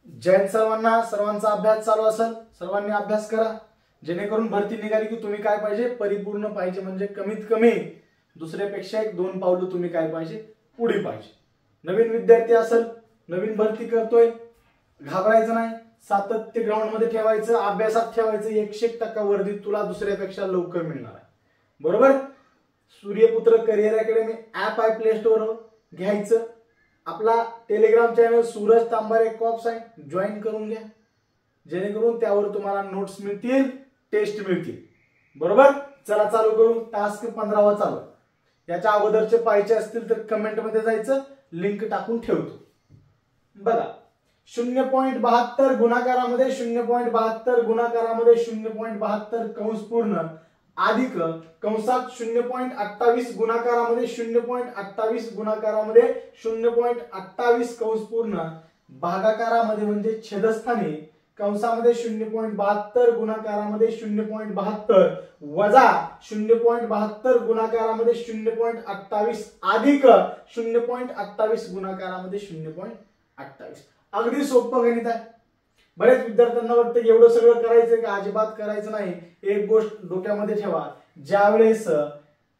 जय सर्वांना, सर्वांचा अभ्यास चालू असेल, सर्वांनी अभ्यास करा जेणेकरून भरती निघाली की तुम्ही काय पाहिजे, परिपूर्ण पाहिजे, म्हणजे कमीत कमी दुसऱ्यापेक्षा एक दोन पावलं तुम्ही काय पाहिजे, पुढे पाहिजे. नवीन विद्यार्थी असेल, नवीन भरती करतोय, घाबरायचं नाही, सातत्य ग्राउंड मध्ये ठेवायचं, अभ्यासात ठेवायचं. 100% वर्दी तुला दुसऱ्यापेक्षा लवकर मिळणार आहे. बरोबर. सूर्यपुत्र करिअर अकॅडमी ऍप आहे, प्ले स्टोर घ्यायचं. आपला Telegram channel Suraj Tambare cops आहे, जॉईन करून घ्या जेणेकरून त्यावर तुम्हाला नोट्स मिळतील, टेस्ट मिळतील. बरोबर. चला चालू करू. टास्क 15वा चालू. याच्या अगोदरचे पाहिजे असतील तर कमेंट मध्ये जायचं, लिंक टाकून ठेवतो. बघा 0.72 गुणाकारामध्ये 0.72 गुणाकारामध्ये 0.72 कंस पूर्ण अधिक कंसात 0.28 गुणाकारामध्ये 0.28 गुणाकारामध्ये 0.28 कंस पूर्ण भागाकारामध्ये म्हणजे छेदस्थानी कंसामध्ये 0.72 गुणाकारामध्ये 0.72 वजा 0.72 गुणाकारामध्ये 0.28 अधिक 0.28 गुणाकारामध्ये 0.28. अगदी सोपं गणित आहे. बरेच विद्यार्थ्यांना वाटतं एवढं सगळं करायचं का? अजिबात करायचं नाही. एक गोष्ट डोक्यामध्ये ठेवा, ज्यावेळेस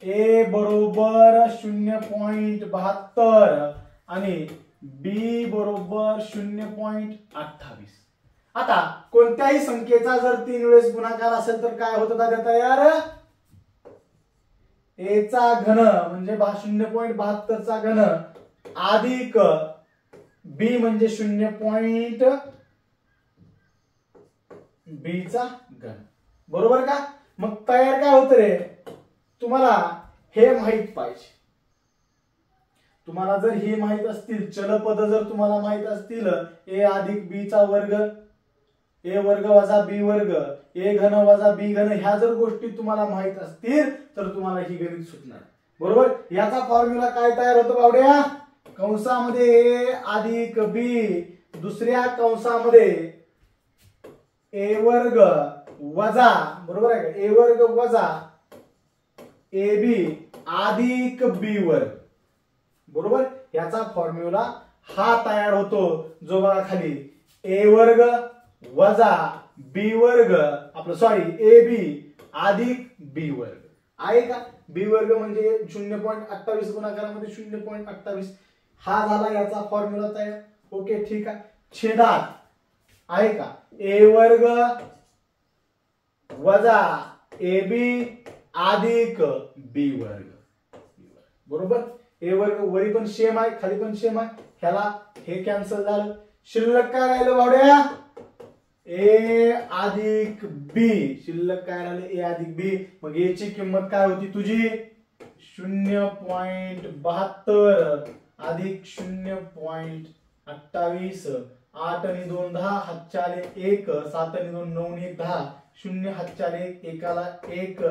ए बरोबर 0.72 आणि बी बरोबर 0.28. आता कोणत्याही संख्येचा जर 3 वेळेस गुणाकार असेल तर काय होतं दादा तयार? ए चा घन म्हणजे 0.72 चा घन अधिक बी म्हणजे 0. बी चा घन. बरोबर का? मग तयार काय होतं रे? तुम्हाला हे माहित पाहिजे. तुम्हाला जर हे माहित असतील, चलपद जर तुम्हाला माहित असतील, ए अधिक बी चा वर्ग, ए वर्ग वजा बी वर्ग, ए घन वजा बी घन, ह्या जर गोष्टी तुम्हाला माहित असतील तर तुम्हाला ही गणित सुटणार. बरोबर. याचा फॉर्म्युला काय तयार होतो बावड्या? कंसामध्ये ए अधिक बी, दुसऱ्या कंसामध्ये ए वर्ग वजा, बरोबर आहे का, ए वर्ग वजा ए बी अधिक बी वर्ग. बरोबर. याचा फॉर्म्युला हा तयार होतो, जो बघा खाली ए वर्ग वजा बी वर्ग, आपलं सॉरी ए बी अधिक बी वर्ग आहे का. बी वर्ग म्हणजे 0.28 गुणाकारामध्ये 0.28. हा झाला याचा फॉर्म्युला तयार. ओके ठीक आहे. छेदात आहे का ए वर्ग वजा ए बी अधिक बी वर्ग. बरोबर. ए वर्ग वरी पण सेम आहे, खाली पण सेम आहे. ह्याला हे कॅन्सल झालं. शिल्लक काय राहिलं बावड्या? ए अधिक बी. शिल्लक काय राहिलं? ए अधिक बी. मग ए ची किंमत काय होती तुझी? 0.72 अधिक 0.28. 8 आणि 2 10, हातच्या आले 1, 7 आणि 2 9 1 10, 0 हातच्या आले 1, एकाला 1,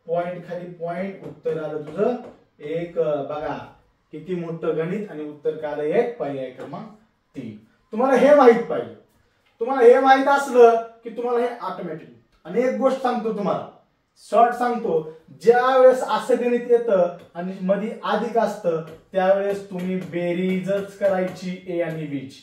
पॉइंट खाली पॉइंट, उत्तर आलं तुझं 1. बघा किती मोठं गणित. आणि उत्तर काय आलं? 1. पर्याय क्रमांक 3. तुम्हाला हे माहित पाहिजे. तुम्हाला हे माहित असलं की तुम्हाला हे ऑटोमॅटिक. आणि एक गोष्ट सांगतो तुम्हाला, शॉर्ट सांगतो, ज्या वेळेस असं गणित येतं आणि मध्ये अधिक असतं त्यावेळेस तुम्ही बेरीजच करायची ए आणि बी ची.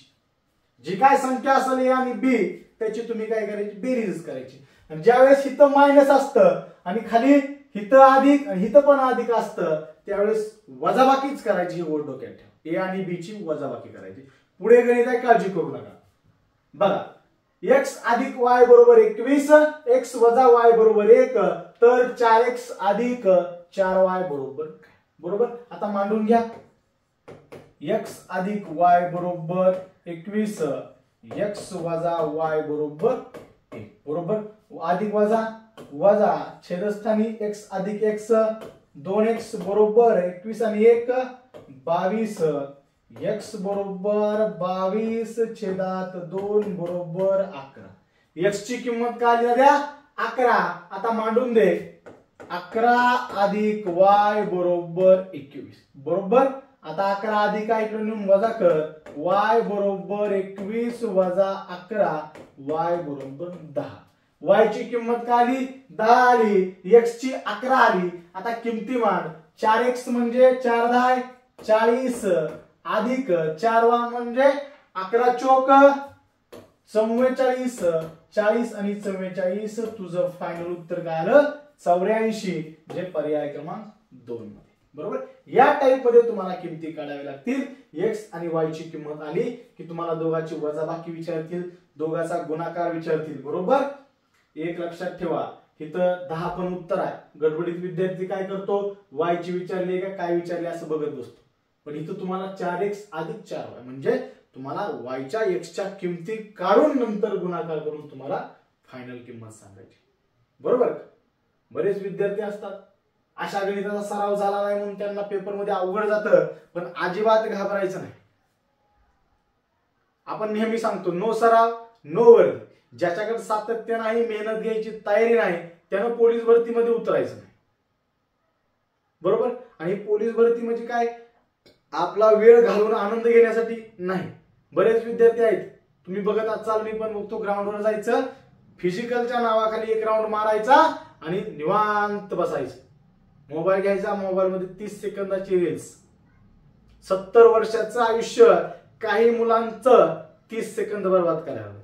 जी काय संख्या असेल ए आणि बी त्याची तुम्ही काय करायची? बेरीज करायची. आणि ज्यावेळेस हिथं मायनस असतं आणि खाली हिथं अधिक आणि हिथं पण अधिक असतं त्यावेळेस वजाबाकीच करायची. ही ओढ डोक्यात ठेवा, ए आणि बी ची वजाबाकी करायची. पुढे गणित आहे, काळजी करू नका. बघा x अधिक y बरोबर 21, x वजा y बरोबर 1, तर 4x अधिक 4y बरोबर काय? बरोबर. आता मांडून घ्या. x अधिक y बरोबर 21, x वजा y बरोबर 1. बरोबर. अधिक वजा वजा छेदस्थानी x अधिक x, 2x बरोबर 21 आणि 1 22, x बरोबर 22 छेदात 2 बरोबर 11. x ची किंमत काय आली द्या? 11. आता मांडून दे. 11 अधिक y बरोबर 21. बरोबर. आता 11 अधिक इकडे नेऊन वजा कर. y बरोबर 21 वजा 11, y बरोबर 10. y ची किंमत काय आली? 10 आली. x ची 11 आली. आता किमती मांड. 4x म्हणजे 4 10 40 अधिक 4y म्हणजे 11 चोक 44, 40 आणि 44 तुझं फायनल उत्तर काय आलं 84, जे पर्याय क्रमांक 2 मध्ये. बरोबर. या टाइप मध्ये तुम्हाला किमती काढाव्या लागतील. एक्स आणि वाय ची किंमत आली की तुम्हाला दोघांची वजाबाकी विचारतील, दोघांचा गुणाकार विचारतील. बरोबर. एक लक्षात ठेवा, इथं 10 पण उत्तर आहे. गडबडीत विद्यार्थी काय करतो, वाय ची विचारली का काय विचारली असं बघत बसतो. पण इथं तुम्हाला 4x अधिक 4y म्हणजे तुम्हाला वायच्या एक्सच्या किमती काढून नंतर गुणाकार करून तुम्हाला फायनल किंमत सांगायची. बरोबर. बरेच विद्यार्थी असतात अशा गणिताचा सराव झाला नाही म्हणून त्यांना पेपरमध्ये अवघड जातं, पण अजिबात घाबरायचं नाही. आपण नेहमी सांगतो नो सराव नो वर्दी. ज्याच्याकडे सातत्य नाही, मेहनत घ्यायची तयारी नाही, त्यानं पोलीस भरतीमध्ये उतरायचं नाही. बरोबर. आणि पोलीस भरती म्हणजे काय, आपला वेळ घालवून आनंद घेण्यासाठी नाही. बरेच विद्यार्थी आहेत, तुम्ही बघत असाल, मी पण बघतो, ग्राउंडवर जायचं, फिजिकलच्या नावाखाली एक राऊंड मारायचा आणि निवांत बसायचं. मोबाईल घ्यायचा, मोबाईल मध्ये 30 सेकंदाची रील्स. 70 वर्षाचं आयुष्य काही मुलांचं 30 सेकंद बर्बाद करायला.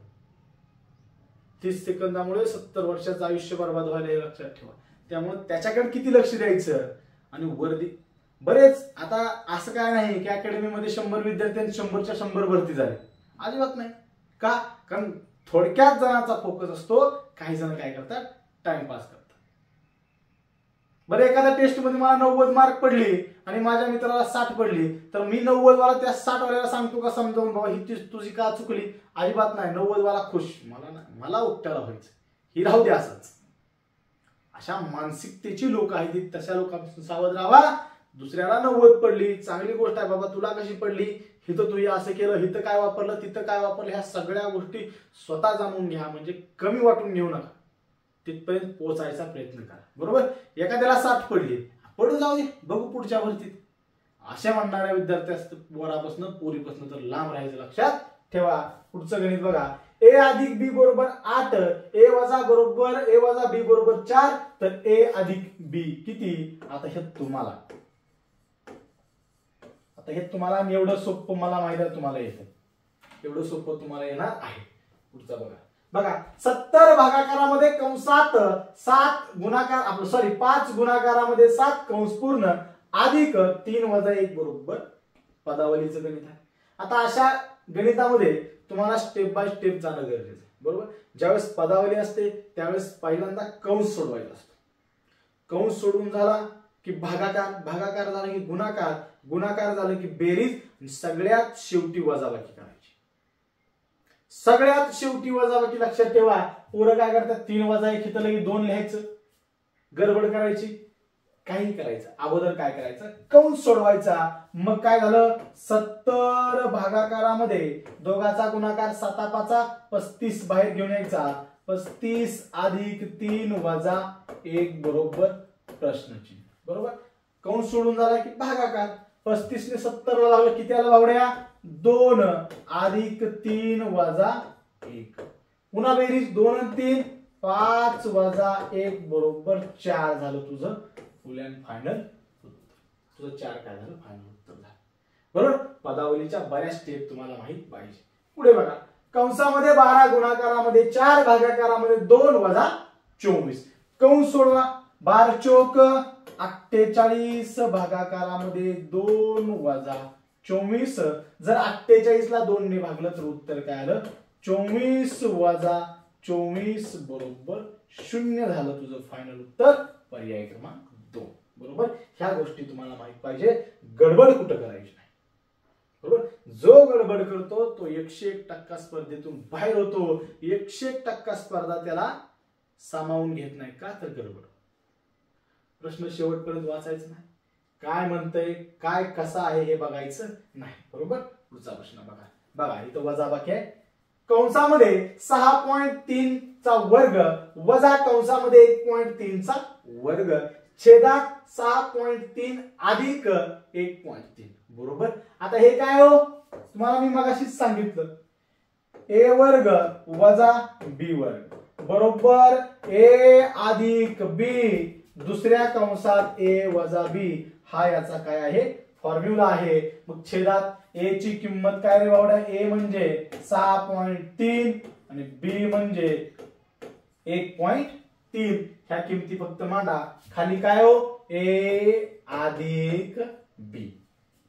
30 सेकंदामुळे 70 वर्षाचं आयुष्य बर्बाद व्हायला, हे लक्षात ठेवा. त्यामुळे त्याच्याकडे किती लक्ष द्यायचं. आणि वर्दी बरेच आता असं काय नाही की अकॅडमीमध्ये 100 विद्यार्थ्यांची 100च्या 100 भरती झाली, अजिबात नाही. का, कारण थोडक्यात जणांचा फोकस असतो. काही जण काय करतात, टाइमपास करतात. बरं, एखाद्या टेस्ट मध्ये मला 90 मार्क पडली आणि माझ्या मित्राला 60 पडली, तर मी 90 वाला त्या 60 वाल्याला सांगतो का समजावून, बाबा ही तुझी का चुकली, अजिबात नाही. 90 वाला खुश, मला उपटायला व्हायचं, ही राहू दे असंच. अशा मानसिकतेची लोक आहेत, तशा लोकांपासून सावध राहा. दुसऱ्याला 90 पडली, चांगली गोष्ट आहे बाबा, तुला कशी पडली, हिथं तू असं केलं, हिथं काय वापरलं, तिथं काय वापरलं, ह्या सगळ्या गोष्टी स्वतः जाणून घ्या. म्हणजे कमी वाटून घेऊ नका, तिथपर्यंत पोहोचायचा प्रयत्न करा. बरोबर. एखाद्याला 60 पडली, पडून जाऊ दे, बघू पुढच्या भरतीत, अशा म्हणणाऱ्या विद्यार्थी पोरापासून पोरीपासून तर लांब राहायचं. लक्षात ठेवा. पुढचं गणित बघा. ए अधिक बी बरोबर 8, ए वजा बी बरोबर 4, तर ए अधिक बी किती. आता हे तुम्हाला एवढं सोपं मला माहिती आहे, तुम्हाला येतं एवढं सोपं तुम्हाला येणार आहे. पुढचा बघा 70 भागाकारामध्ये कंसात 7 गुणाकार, आपलं सॉरी 5 गुणाकारामध्ये 7 कंस पूर्ण अधिक 3 वजा 1 बरोबर पदावलीचं गणित आहे. आता अशा गणितामध्ये तुम्हाला स्टेप बाय स्टेप जाणं गरजेचं आहे. बरोबर. ज्यावेळेस पदावली असते त्यावेळेस पहिल्यांदा कंस सोडवायचा असतो. कंस सोडून झाला की भागाकार झाला की गुणाकार झाला की बेरीज, सगळ्यात शेवटी वजाबाकी करायची. सगळ्यात शेवटी वजाबाकी. लक्षात ठेवा, पोरं काय करतात, 3 वजा 1 इथं लगे 2 लिहायचं, गडबड करायची, काही करायचं. अगोदर काय करायचं, कंस सोडवायचा. मग काय झालं, 70 भागाकारामध्ये दोघाचा गुणाकार 7 35 बाहेर घेऊन यायचा. 35 अधिक 3 वजा 1 बरोबर प्रश्नचिन्ह. बरोबर. कंस सोडून झाला की भागाकार. 35 ने 70 ला लागलं, किती आलं बावड्या, 2 अधिक 3 वजा 1. पुन्हा बेरीज 2 आणि 3, 5 वजा 1 बरोबर 4 झालं तुझं फुल अँड फायनल उत्तर. तुझं 4 काय झालं, फायनल उत्तर झालं. बरोबर. पदावलीच्या बऱ्याच स्टेप तुम्हाला माहित पाहिजे. पुढे बघा. कंसामध्ये 12 गुणाकारामध्ये 4 भागाकारामध्ये 2 वजा 24. कंस सोडवा. 12 चोक 48 भागाकारामध्ये 2 वजा 24. जर 48 ला 2 ने भागलं तर उत्तर काय आलं, 24 वजा 24 बरोबर 0 झालं तुझं फायनल उत्तर, पर्याय क्रमांक 2. बरोबर. ह्या गोष्टी तुम्हाला माहित पाहिजे. गडबड कुठं करायची नाही. बरोबर. जो गडबड करतो तो 101% स्पर्धेतून बाहेर होतो. 101% स्पर्धा त्याला सामावून घेत नाही. का तर गडबड. प्रश्न शेवटपर्यंत वाचायचं नाही, काय म्हणतंय, काय कसा आहे हे बघायचं नाही. बरोबर. पुढचा प्रश्न बघा. इथं वजाबाकी आहे. कंसामध्ये 6.3 चा वर्ग वजा कंसामध्ये 1.3 चा वर्ग छेदात 6.3 अधिक 1.3. बरोबर. आता हे काय हो, तुम्हाला मी मगाशीच सांगितलं, ए वर्ग वजा बी वर्ग बरोबर ए अधिक बी दुसऱ्या कंसात ए वजा बी, हा याचा काय आहे, फॉर्म्युला आहे. मग छेदात ए ची किंमत काय रे बावड्या, ए म्हणजे 6.3 आणि बी म्हणजे 1.3. ह्या किमती फक्त मांडा. खाली काय हो, ए अधिक बी.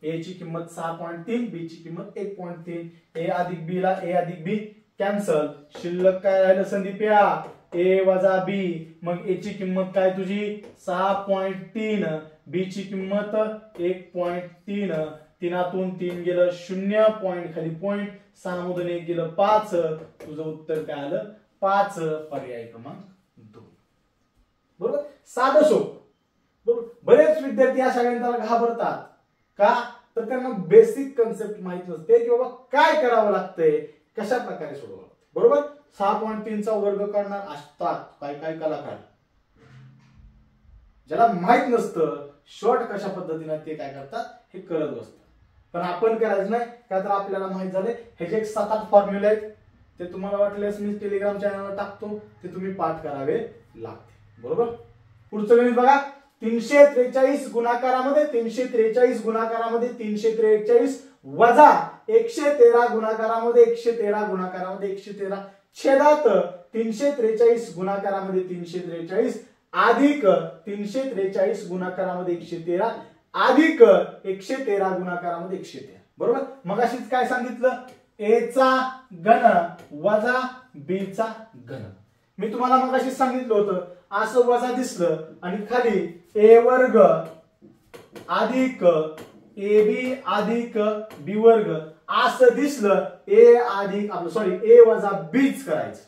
ए ची किंमत 6.3, बी ची किंमत 1.3. ए अधिक बी ला ए अधिक बी कॅन्सल. शिल्लक काय राहिलं संदीप्या, ए वजा बी. मग ए ची किंमत काय तुझी 6.3, बी ची किंमत 1.3. तीनातून 3 गेलं 0, पॉइंट खाली पॉइंट, 6 मधून 1 गेलं 5. तुझं उत्तर काय आलं 5, पर्याय क्रमांक 2. बरोबर, साधं सोपं. बरोबर. बरेच विद्यार्थी अशा गणिताला घाबरतात का, तर त्यांना बेसिक कन्सेप्ट माहित नसते की बाबा काय करावं लागतंय, कशा प्रकारे सोडवावं लागतं. बरोबर. 6.3 चा वर्ग करणार असतात काय काय कलाकार, ज्याला माहित नसतं शॉर्ट कशा पद्धतीने ते काय करतात हे करत बसतात. पण आपण करायचं नाही, का तर आपल्याला माहित झाले ह्याचे एक 7-8 फॉर्म्युले आहेत. ते तुम्हाला वाटल्यास मी टेलिग्राम चॅनलवर टाकतो, ते तुम्ही पाठ करावे लागते. बरोबर. पुढचं गणित बघा. 343 गुणाकारामध्ये 343 वजा 113 गुणाकारामध्ये 113 छेदात 343 गुणाकारामध्ये 343 अधिक 343 गुणाकारामध्ये 113 अधिक 113 गुणाकारामध्ये 113. बरोबर. मग अशीच काय सांगितलं, ए चा घन वजा बी चा घन. मी तुम्हाला मग अशीच सांगितलं होतं, असं वजा दिसलं आणि खाली ए वर्ग अधिक ए बी अधिक बी वर्ग असं दिसलं, ए अधिक आपलं सॉरी ए वजा बीच करायचं.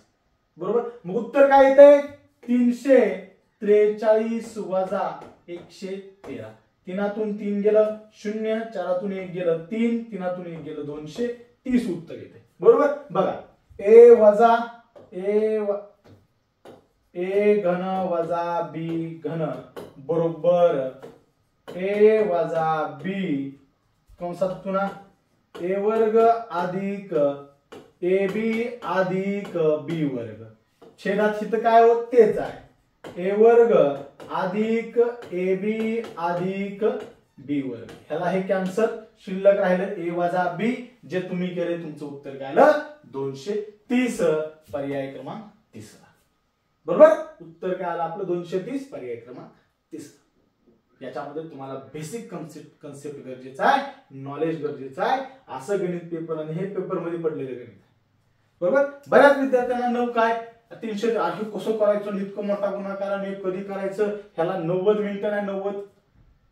बरोबर. मग उत्तर काय येतंय 343 वजा 113. तीनातून 3 गेलं 0, 4तून 1 गेलं 3, तीनातून 1 गेलं 230 उत्तर येते. बरोबर. बघा, ए वजा ए घन वजा बी घन बरोबर ए वजा बी कंसात पुन्हा ए वर्ग अधिक ए बी अधिक बी वर्ग. छेदात हित काय होत तेच आहे, ए वर्ग अधिक ए बी अधिक बी वर्ग. ह्याला हे कॅन्सल. शिल्लक राहिलं ए वजा बी, जे तुम्ही केले तुमचं उत्तर काय आलं 230, पर्याय क्रमांक 3. बरोबर. उत्तर काय आलं आपलं 230, पर्याय क्रमांक 3. याच्यामध्ये तुम्हाला बेसिक कन्सेप्ट गरजेचं आहे, नॉलेज गरजेचं आहे. असं गणित पेपर आणि हे पेपर मध्ये पडलेले गणित. बरोबर. बऱ्याच विद्यार्थ्यांना नऊ काय 300 आधी कसं करायचं, इतकं मोठा गुणाकार आणि कधी करायचं, ह्याला 90 मिनिटं नाही 90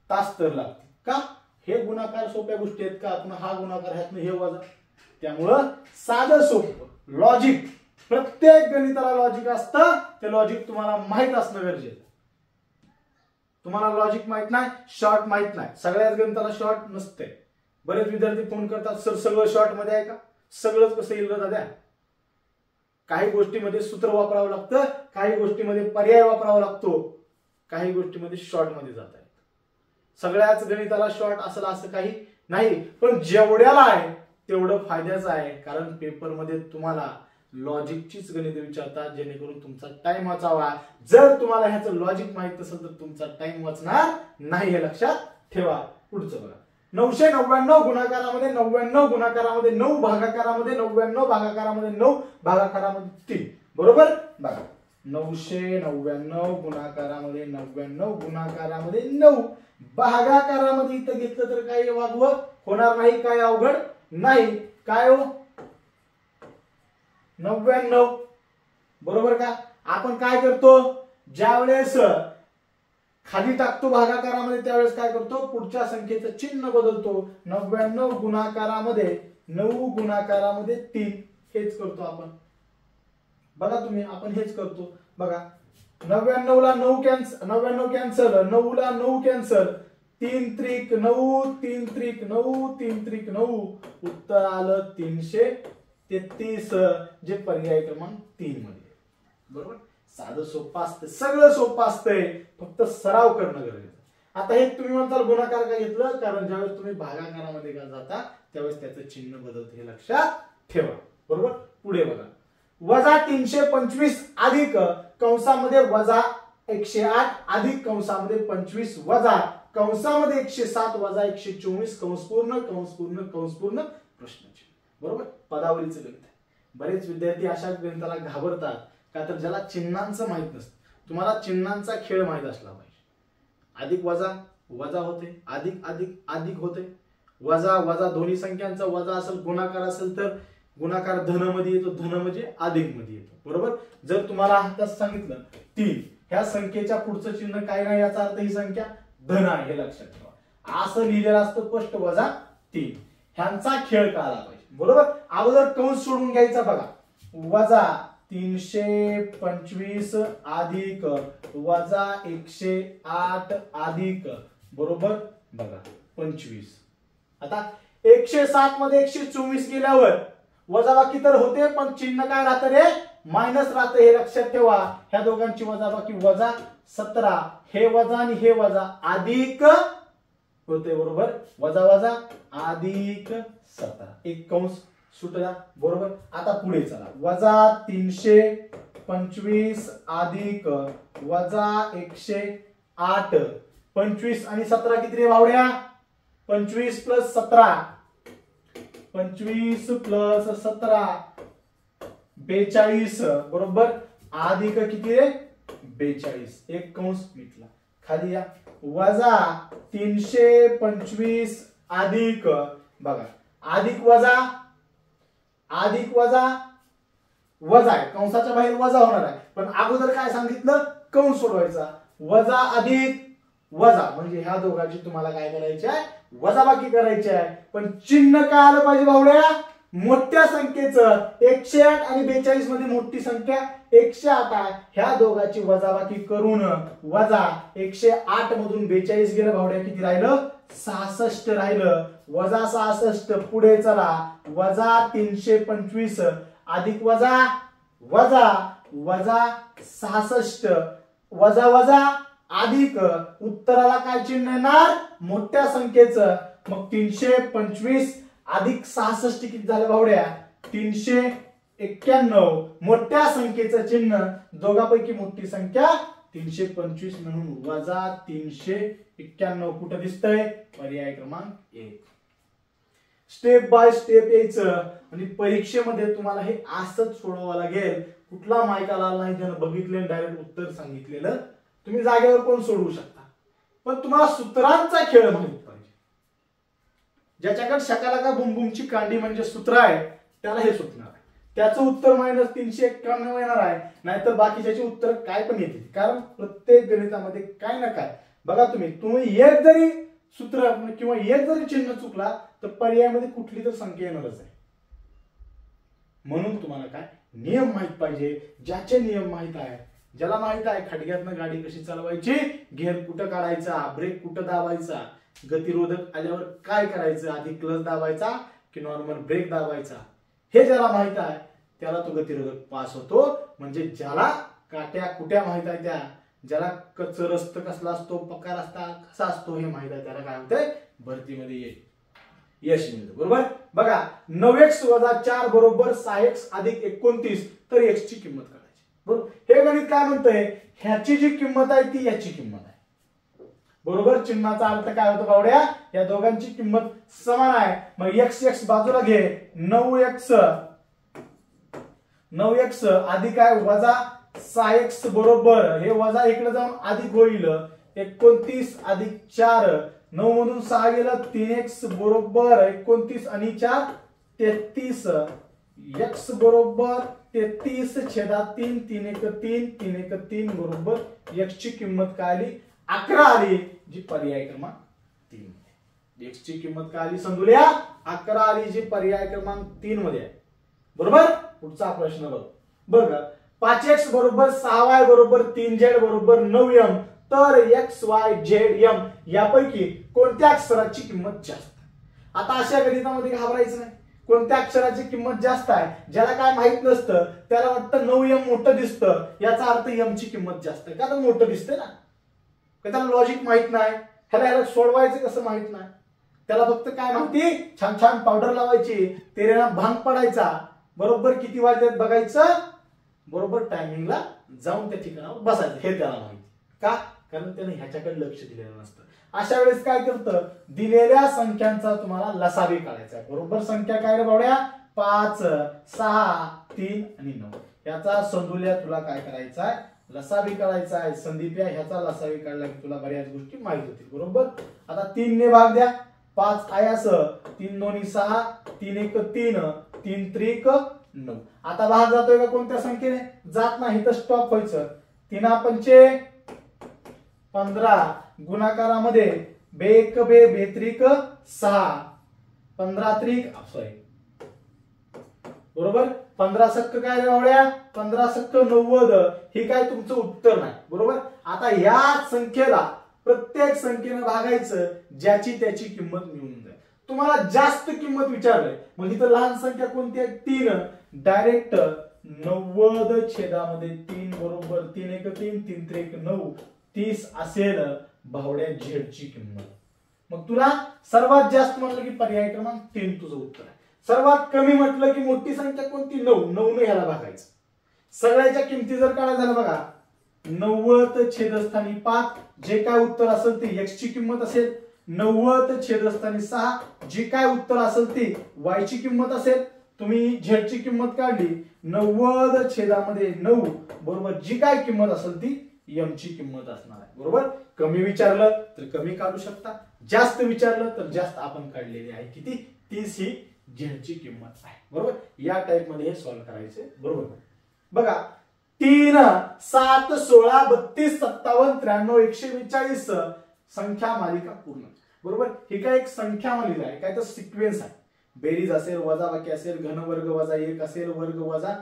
तास तर लागते. का, हे गुणाकार सोप्या गोष्टी आहेत का, आपण हा गुणाकार ह्यातनं हे वजा. त्यामुळं साधं सोपं लॉजिक, प्रत्येक गणिताला लॉजिक असतं. ते लॉजिक तुम्हाला माहित असणं गरजेचं. तुम्हाला लॉजिक माहित नाही, शॉर्ट माहित नाही, सगळ्याच गणिताला शॉर्ट नसते. बरेच विद्यार्थी फोन करतात, सर सगळं शॉर्ट मध्ये आहे का, सगळंच कसं येईल दादा. काही गोष्टीमध्ये सूत्र वापरावं लागतं, काही गोष्टीमध्ये पर्याय वापरावा लागतो, काही गोष्टीमध्ये शॉर्ट मध्ये जात आहेत. सगळ्याच गणिताला शॉर्ट असेल असं काही नाही, पण जेवढ्याला आहे तेवढं फायद्याचं आहे. कारण पेपर मध्ये तुम्हाला लॉजिकचीच गणित विचारतात, जेणेकरून तुमचा टाइम वाचावा. जर तुम्हाला ह्याचं लॉजिक माहित असेल तर तुमचा टाइम वाचणार नाही, हे लक्षात ठेवा. पुढचं बघा. 999 गुणाकारामध्ये 99 गुणाकारामध्ये 9 भागाकारामध्ये 99 भागाकारामध्ये 9 भागाकारामध्ये 3. बरोबर. बघा, 999 गुणाकारामध्ये 99 गुणाकारामध्ये 9 भागाकारामध्ये इथं घेतलं तर काही वागवं होणार नाही, काय अवघड नाही. काय हो 99. बरोबर का. आपण काय करतो, ज्यावेळेस खाली टाकतो भागाकारामध्ये त्यावेळेस काय करतो, पुढच्या संख्येचं चिन्ह बदलतो. 99 गुणाकारामध्ये 9 गुणाकारामध्ये 3 हेच करतो आपण. बघा तुम्ही, आपण हेच करतो. बघा, 99 ला 9 कॅन्सल, 99 कॅन्सल, 9 ला 9 कॅन्सल, 3 त्रिक 9, 3 त्रिक 9, 3 त्रिक 9. उत्तर आलं 333, जे पर्याय क्रमांक 3 मध्ये. बरोबर. साधं सोपं असतं, सगळं सोपं असतंय, फक्त सराव करणं गरजेचं. आता हे तुम्ही म्हणताल गुणाकार का घेतलं, कारण ज्यावेळेस तुम्ही भागाकारामध्ये का जाता त्यावेळेस त्याचं चिन्ह बदलतं, हे लक्षात ठेवा. बरोबर. पुढे बघा. वजा 325 अधिक कंसामध्ये वजा 108 अधिक कंसामध्ये 25 वजा कंसामध्ये 107 वजा 124 कंस पूर्ण प्रश्नचिन्ह. बरोबर, पदावलीचं गणित आहे. बरेच विद्यार्थी अशा गणिताला घाबरतात का तर ज्याला चिन्हांचं माहित नसतं. तुम्हाला चिन्हांचा खेळ माहित असला पाहिजे. अधिक वजा वजा होते, अधिक अधिक अधिक होते, वजा वजा दोन्ही संख्यांचा वजा असेल, गुणाकार असेल तर गुणाकार धन मध्ये येतो, धन म्हणजे अधिक मध्ये येतो. बरोबर, जर तुम्हाला आता सांगितलं 3 ह्या संख्येच्या पुढचं चिन्ह काय नाही याचा अर्थ ही संख्या धन आहे हे लक्षात ठेवा. असं लिहिलेलं असतं स्पष्ट वजा 3. ह्यांचा खेळ कळाला पाहिजे. बरोबर, अगोदर कंस सोडून घ्यायचा बघा. वजा 325 अधिक वजा 108 अधिक बरोबर बघा 25. आता 107 मध्ये 124 गेल्यावर वजाबाकी तर होते पण चिन्ह काय राहतं रे, मायनस राहतं हे लक्षात ठेवा. ह्या दोघांची वजाबाकी वजा 17, हे वजा आणि हे वजा अधिक होते. बरोबर, वजा वजा अधिक 17, एक कंस सुटला. बरोबर, आता पुढे चला. वजा 325 अधिक वजा 108, 25 आणि 17 किती रे भावड्या, 25 प्लस 17, 25 प्लस 17 42 बरोबर, अधिक किती रे 42, एक कंस मिटला. खाली या. वजा 325 अधिक बघा अधिक वजा वजा आहे, कंसाच्या बाहेर वजा होणार आहे. पण अगोदर काय सांगितलं, कंस सोडवायचा. वजा अधिक वजा म्हणजे ह्या दोघांची तुम्हाला काय करायची आहे, वजाबाकी करायची आहे. पण चिन्ह काय आलं पाहिजे भावड्या, मोठ्या संख्येचं. 108 आणि 42 मध्ये मोठी संख्या 108 आहे. ह्या दोघांची वजाबाकी करून वजा 108 मधून 42 गेलं भावड्या, किती राहिलं 66 राहिलं. वजा 66 पुढे चला. वजा 325 अधिक वजा वजा वजा 66 वजा वजा अधिक उत्तराला काय चिन्ह येणार, मोठ्या संख्येचं. मग 325 अधिक 66 किती झालं भावड्या, 391. मोठ्या संख्येचं चिन्ह, दोघांपैकी मोठी संख्या 325 म्हणून वजा 391 कुठं दिसतंय, पर्याय क्रमांक 1. स्टेप बाय स्टेप यायचं आणि परीक्षेमध्ये तुम्हाला हे असंच सोडवावं लागेल. कुठला मार्क आला नाही त्यानं बघितलं डायरेक्ट उत्तर सांगितलेलं तुम्ही जागेवर कोण सोडवू शकता. पण तुम्हाला सूत्रांचा खेळ माहित पाहिजे. ज्याच्याकडे शकालाका बुमबुमची कांडी म्हणजे सूत्र आहे त्याला हे सुटणार आहे. त्याचं उत्तर -391 येणार आहे. नाहीतर बाकीच्याची उत्तर काय पण येतील. कारण प्रत्येक गणितामध्ये काय ना काय बघा, तुम्ही एक जरी सूत्र किंवा एक जरी चिन्ह चुकला तर पर्यायामध्ये कुठली तर संख्या येणारच आहे. म्हणून तुम्हाला काय नियम माहित पाहिजे. ज्याचे नियम माहित आहे, ज्याला माहित आहे खडग्यातनं गाडी कशी चालवायची, गेअर कुठं काढायचा, ब्रेक कुठं दाबायचा, गतिरोधक आल्यावर काय करायचं, आधी क्लच दाबायचा की नॉर्मल ब्रेक दाबायचा, हे ज्याला माहित आहे त्याला तो गतिरोधक पास होतो. म्हणजे ज्याला काट्या कुट्या माहित आहे, त्या ज्याला कच्चं रस्त कसला असतो, पकार असता कसा असतो हे माहित आहे, त्याला काय होतंय भरतीमध्ये यश मिळतं. बरोबर, बघा 9x - 4 बरोबर 6x अधिक 29, तर x ची किंमत काढायची. बरोबर, हे गणित काय म्हणतंय, ह्याची जी किंमत आहे ती याची किंमत आहे. बरोबर, चिन्हाचा अर्थ काय होतो बावड्या, या दोघांची किंमत समान आहे. मग x बाजूला घे, 9x अधिक आहे वजा 6x बरोबर, हे वजा इकडे जाऊन अधिक होईल 29 अधिक 4, 9 मधून 6 गेलं 3x बरोबर 29 आणि 4 33, x बरोबर 33/3, 3 1 3, 3 1 3 बरोबर x ची किंमत काय आली, 11 आली, जी पर्याय क्रमांक 3 मध्ये. x ची किंमत काय आली संधुल्या, 11 आली, जी पर्याय क्रमांक 3 मध्ये आहे. बरोबर, पुढचा प्रश्न बघा. 5x बरोबर 6y बरोबर 3z बरोबर 9m, तर x y z m यापैकी कोणत्या अक्षराची किंमत जास्त. आता अशा गणितामध्ये घाबरायचं नाही. कोणत्या अक्षराची किंमत जास्त आहे, ज्याला काय माहित नसतं त्याला वाटतं 9m मोठं दिसतं, याचा अर्थ m ची किंमत जास्त आहे. का तर मोठं दिसतंय ना, त्याला लॉजिक माहित नाही, ह्याला सोडवायचं कसं माहित नाही. त्याला फक्त काय माहिती, छान छान पावडर लावायची, तेरेना भांग पडायचा, बरोबर किती वाजल्यात बघायचं, बरोबर टायमिंगला जाऊन त्या ठिकाणावर बसायचं, हे त्याला माहिती. का, कारण त्याने ह्याच्याकडे लक्ष दिलेलं नसतं. अशा वेळेस काय करतं, दिलेल्या संख्यांचा तुम्हाला लसावी काढायचा आहे. बरोबर संख्या काय रे बावड्या, 5, 6, 3 आणि 9. याचा संदुल्या तुला काय करायचा आहे, लसावी काढायचा आहे. संदीप्या ह्याचा लसावी काढला की तुला बऱ्याच गोष्टी माहित होतील. बरोबर. आता 3 ने भाग द्या, 5 आयास, 3 दोन्ही 6, 3 एक 3, 3 त्रिक 9. आता भाग जातोय का कोणत्या संख्येने, जात नाही तर स्टॉप व्हायचं. 3 पंचे 15, गुणाकारामध्ये बेक बे बेत्रिक 6, 15 त्रिक सॉरी बरोबर 15 सक्क काय रे बावड्या, 15 सक्क 90. हे काय तुमचं उत्तर नाही. बरोबर. आता या संख्येला प्रत्येक संख्येने भागायचं, ज्याची त्याची किंमत मिळून जाईल. तुम्हाला जास्त किंमत विचारलंय मग इथं लहान संख्या कोणती आहे, 3. डायरेक्ट 90 छेदामध्ये 3 बरोबर 3 एक 3, 3 त्रिक 9, 30 असेल भावड्या झेडची किंमत. मग तुला सर्वात जास्त म्हटलं की पर्याय क्रमांक 3 तुझं उत्तर आहे. सर्वात कमी म्हटलं की मोठी संख्या कोणती, 9. 9 ने ह्याला भागायचं. सगळ्याच्या किमती जर काढायला झालं बघा, 90 छेदस्थानी 5 जे काय उत्तर असेल ते x ची किंमत असेल, 90 छेदस्थानी 6 जी काय उत्तर असेल ती y ची किंमत असेल. तुम्ही z ची किंमत काढली, 90 छेदामध्ये 9 बरोबर जी काय किंमत असेल ती m ची किंमत असणार आहे. बरोबर. कमी विचारलं तर कमी काढू शकता, जास्त विचारलं तर जास्त आपण काढलेली आहे. किती, 30 ही z ची किंमत आहे. बरोबर. या टाइप मध्ये हे सॉल्व्ह करायचे. बरोबर. बघा 3, 7, 16, 32, 57, 93, 142 संख्या मालिका पूर्ण. बरोबर. ही काय एक संख्या मालिका आहे, काय तर सिक्वेन्स आहे. बेरीज असेल, वजाबाकी असेल, घन वर्ग वजा 1 असेल, वर्ग वजा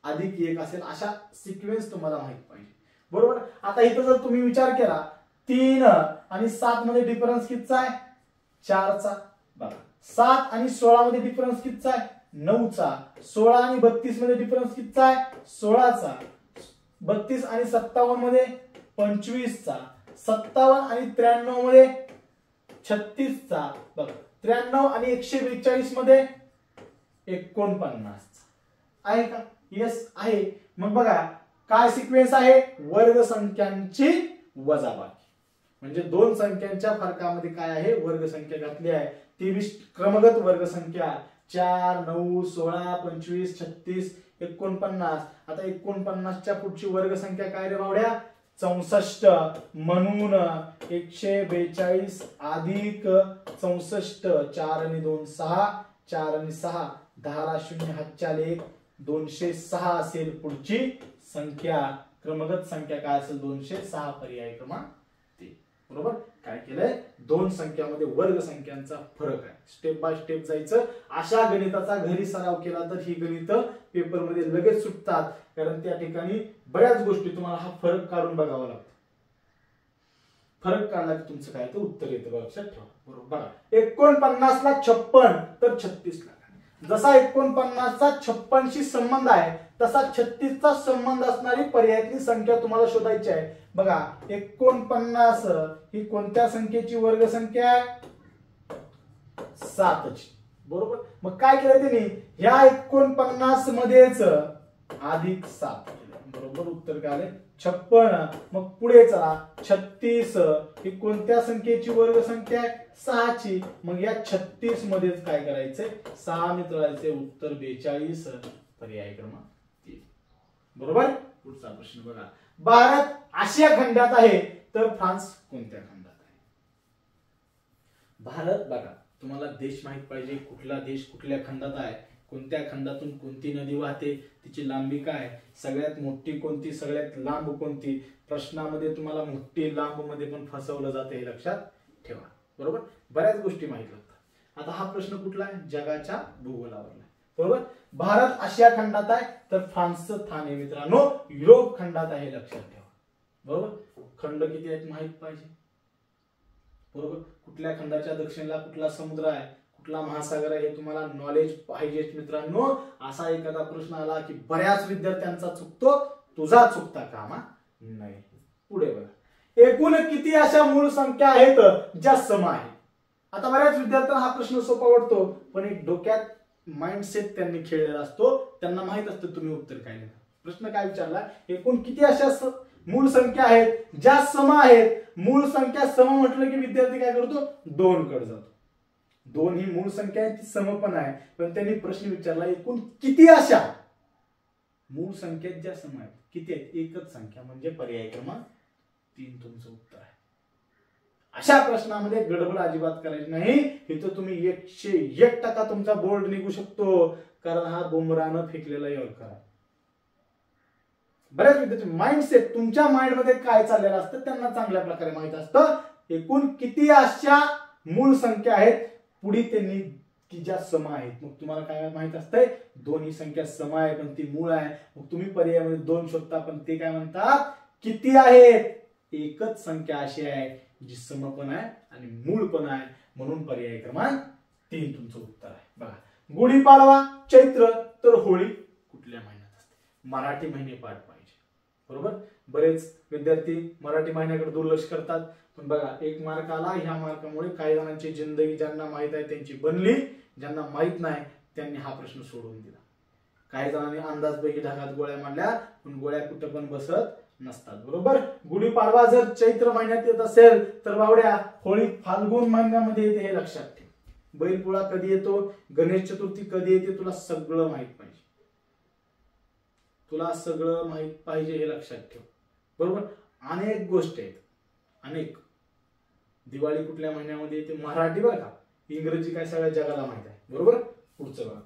अधिक 1 असेल, अशा सिक्वेन्स तुम्हाला माहित पाहिजे. बरोबर. आता इथं जर तुम्ही विचार केला 3 आणि 7 मध्ये डिफरन्स कितीचा आहे, 4 चा. बघा 7 आणि 16 मध्ये डिफरन्स कितीचा आहे, 9 चा. 16 आणि 32 मध्ये डिफरन्स कितीचा आहे, 16 चा. 32 आणि 57 मध्ये 25 चा. 57 आणि 93 मध्ये 36 चा. बघा 93 आणि 142 मध्ये 49 चा आहे का, येस आहे. मग बघा काय सिक्वेन्स आहे, वर्ग संख्यांची वजाबाकी. म्हणजे दोन संख्यांच्या फरकामध्ये काय आहे, वर्ग संख्या घातली आहे. ती क्रमगत वर्ग संख्या 4, 9, 16, 25, 36, 49. आता 49च्या पुढची वर्ग संख्या काय रे बावड्या, 64. म्हणून 142 अधिक 64. 4 आणि 2 6, 4 आणि 6 10, 0 हातच्या लेख 206 असेल पुढची संख्या. क्रमगत संख्या काय असेल, 206. पर्याय क्रमांक 3. बरोबर. काय केलंय, दोन संख्यामध्ये वर्ग संख्यांचा फरक आहे. स्टेप बाय स्टेप जायचं. अशा गणिताचा घरी सराव केला तर ही गणित पेपर मध्ये लगेच सुटतात, कारण त्या ठिकाणी बऱ्याच गोष्टी तुम्हाला हा फरक काढून बघावा लागतो. फरक काढला की तुमचं काय तर उत्तर येतं. लक्षात ठेवा. बरोबर. बघा 49 ला 56 तर 36 ला. जसा 49 चा 56 शी संबंध आहे तसा 36 चा संबंध असणारी पर्यायातली संख्या तुम्हाला शोधायची आहे. बघा 49 ही कोणत्या संख्येची वर्ग संख्या आहे, 7 ची. बरोबर. मग काय केलं त्यांनी, ह्या 49 मध्येच अधिक 7 केलं. बरोबर. उत्तर काय आले, 56. मग पुढे चला, 36 ही कोणत्या संख्येची वर्ग संख्या आहे, 6 ची. मग या 36 मध्येच काय करायचंय, 6 ने तळायचे. उत्तर 42. पर्याय क्रमांक 3. बरोबर. पुढचा प्रश्न बघा, भारत आशिया खंडात आहे तर फ्रान्स कोणत्या खंडात आहे. भारत बघा, तुम्हाला देश माहित पाहिजे, कुठला देश कुठल्या खंडात आहे, कोणत्या खंडातून कोणती नदी वाहते, तिची लांबी काय, सगळ्यात मोठी कोणती, सगळ्यात लांब कोणती. प्रश्नामध्ये तुम्हाला मोठी लांब मध्ये पण फसवलं जाते, हे लक्षात ठेवा. बरोबर. बऱ्याच गोष्टी माहित लागतात. आता हा प्रश्न कुठला आहे, जगाच्या भूगोलावरला. बरोबर. भारत आशिया खंडात आहे तर फ्रान्सचं स्थान आहे मित्रांनो युरोप खंडात आहे, लक्षात ठेवा. बरोबर. खंड किती आहेत माहित पाहिजे. बरोबर. कुठल्या खंडाच्या दक्षिणेला कुठला समुद्र आहे, कुठला महासागर आहे, हे तुम्हाला नॉलेज पाहिजे मित्रांनो. असा एखादा प्रश्न आला की बऱ्याच विद्यार्थ्यांचा चुकतो, तुझा चुकता कामा नाही. पुढे बघा, एकूण किती अशा मूळ संख्या आहेत ज्या सम आहेत. आता बऱ्याच विद्यार्थ्यांना हा प्रश्न सोपा वाटतो, पण एक डोक्यात माइंडसेट त्यांनी खेळलेला असतो, त्यांना माहित असतं तुम्ही उत्तर काय लिहिणार. प्रश्न काय विचारला, एकूण किती अशा मूळ संख्या आहेत ज्या सम आहेत. मूळ संख्या सम म्हटलं की विद्यार्थी काय करतो, 2 कडे जातो. 2 ही मूळ संख्या आहे, ती सम पण आहे. पण त्यांनी प्रश्न विचारला एकूण किती अशा मूळ संख्येत ज्या सम आहेत, किती आहेत, एकच संख्या म्हणजे पर्याय क्रमांक 3 तुमचं उत्तर आहे. अशा प्रश्नामध्ये गडबड अजिबात करायची नाही. इथं तुम्ही 101% तुमचा बोर्ड निघू शकतो, कारण हा बुमरानं फेकलेला यॉर्कर आहे. बऱ्याच विद्यार्थी माइंडसेट तुमच्या माइंड मध्ये काय चाललेलं असतं त्यांना चांगल्या प्रकारे माहित असतं. एकूण किती अशा मूळ संख्या आहेत पुढे त्यांनी की ज्या सम आहेत. मग तुम्हाला काय माहित असतंय, 2 ही संख्या सम आहे पण ती मूळ आहे. मग तुम्ही पर्यायामध्ये 2 शोधता पण ते काय म्हणतात, किती आहेत, एकच संख्या अशी आहे जी सम पण आहे आणि मूळ पण आहे, म्हणून पर्याय क्रमांक 3 तुमचं उत्तर आहे. बघा, गुढीपाडवा, चैत्र तर होळी कुठल्या महिन्यात असते. मराठी महिने पाठ पाहिजे. बरोबर, बरेच विद्यार्थी मराठी महिन्याकडे दुर्लक्ष करतात. पण बघा, 1 मार्क आला. ह्या मार्कामुळे काही जणांची जिंदगी ज्यांना माहित आहे त्यांची बनली, ज्यांना माहित नाही त्यांनी हा प्रश्न सोडून दिला. काही जणांनी अंदाजपैकी ढगात गोळ्या मांडल्या, पण गोळ्या कुठं पण बसत नसतात. बरोबर, गुढीपाडवा जर चैत्र महिन्यात येत असेल तर बावड्या होळी फाल्गुन महिन्यामध्ये येते हे लक्षात ठेव. बैलपोळा कधी येतो, गणेश चतुर्थी कधी येते, तुला सगळं माहित पाहिजे. तुला सगळं माहित पाहिजे हे लक्षात ठेव. बरोबर, अनेक गोष्टी आहेत, अनेक. दिवाळी कुठल्या महिन्यामध्ये येते मराठी बरं का, इंग्रजी काय सगळ्या जगाला माहित आहे. बरोबर, पुढचं बघा.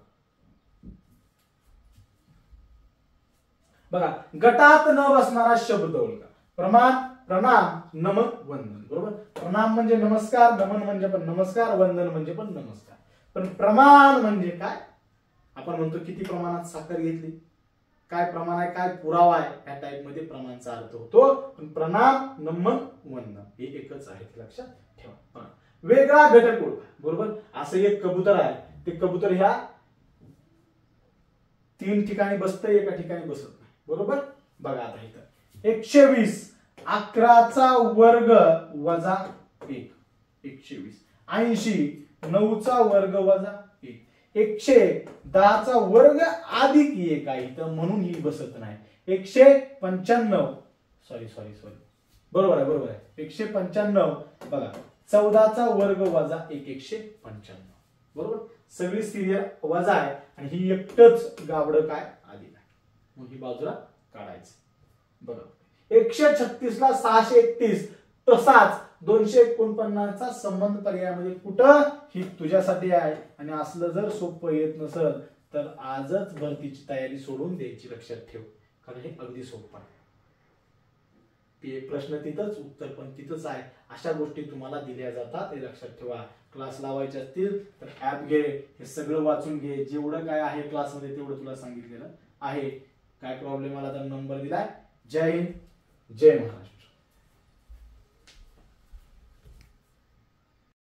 बघा, गटात न बसणारा शब्द ओळखा. प्रमाण, प्रणाम, नमन, वंदन. बरोबर, प्रणाम म्हणजे नमस्कार, नमन म्हणजे पण नमस्कार, वंदन म्हणजे पण नमस्कार. पण प्रमाण म्हणजे काय, आपण म्हणतो किती प्रमाणात साखर घेतली, काय प्रमाण आहे, काय पुरावा आहे, या टाइप मध्ये प्रमाणचा अर्थ होतो. पण प्रणाम, नमन, वंदन हे एकच आहे, लक्षात ठेवा. वेगळा घटक ओळखा. बरोबर, असं एक कबूतर आहे, ते कबूतर ह्या 3 ठिकाणी बसतंय, एका ठिकाणी बसत नाही. बरोबर, बघा आता इथं 120 11चा वर्ग वजा 1, 120. 80 9चा वर्ग वजा 1, 110चा वर्ग अधिक 1 आहे इथं, म्हणून ही बसत नाही. 195 सॉरी बरोबर आहे 195. बघा, 14चा वर्ग वजा 1, 195. बरोबर, सगळी सिरियल वजा आहे आणि ही एकटच गावडं काय अधिक आहे, मग ही बाजूला काढायचं. बघा, 136 ला 631, तसाच 249चा संबंध पर्यायामध्ये कुठं, ही तुझ्यासाठी आहे. आणि असलं जर सोपं येत नसेल तर आजच भरतीची तयारी सोडून द्यायची, लक्षात ठेव, कारण हे अगदी सोपं आहे. ते प्रश्न तिथंच, उत्तर पण तिथंच आहे. अशा गोष्टी तुम्हाला दिल्या जातात, हे लक्षात ठेवा. क्लास लावायचे असतील तर ऍप घे, हे सगळं वाचून घे. जेवढं काय आहे क्लासमध्ये तेवढं तुला सांगितलेलं आहे. काय प्रॉब्लेम आला तर नंबर दिलाय. जय हिंद, जय महाराष्ट्र.